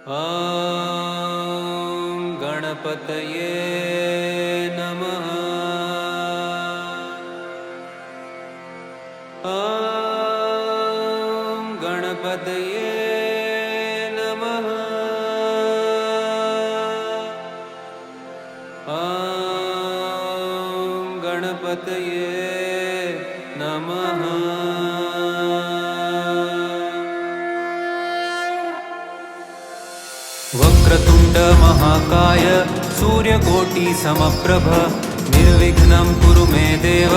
ॐ गणपतये नमः। ॐ गणपतये नमः। ॐ गणपतये नमः। वक्रतुण्ड महाकाय सूर्यकोटि समप्रभ निर्विघ्नं कुरु मे देव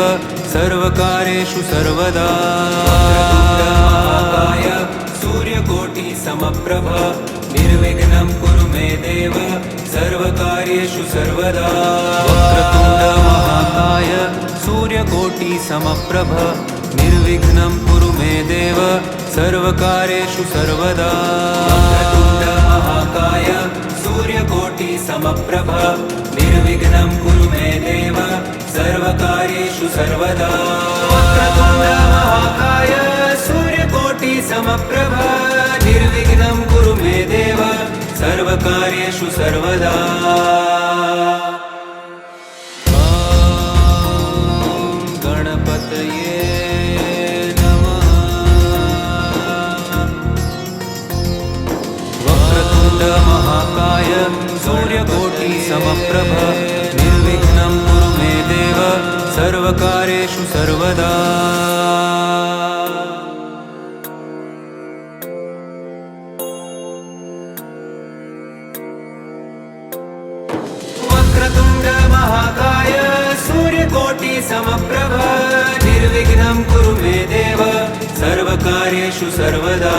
सर्वकार्येषु सर्वदा। वक्रतुण्ड महाकाय सूर्यकोटि समप्रभ निर्विघ्नं कुरु मे देव सर्वकार्येषु सर्वदा। वक्रतुण्ड महाकाय सूर्यकोटि समप्रभ निर्विघ्नं कुरु मे देव सर्वकार्येषु सर्वदा। वक्रतुण्ड महाकाय सूर्यकोटि समप्रभ निर्विघ्नं कुरु मे देव सर्वकार्येषु सर्वदा। वक्रतुण्ड महाकाय सूर्यकोटि समप्रभ निर्विघ्नं कुरु मे देव सर्वकार्येषु सर्वदा। ॐ गणपतये महाकाय सूर्यकोटि समप्रभ निर्विघ्नं कुरु मे देव सर्वकार्येषु सर्वदा। वक्रतुण्ड महाकाय सूर्यकोटि समप्रभ निर्विघ्नं कुरु मे देव सर्वकार्येषु सर्वदा।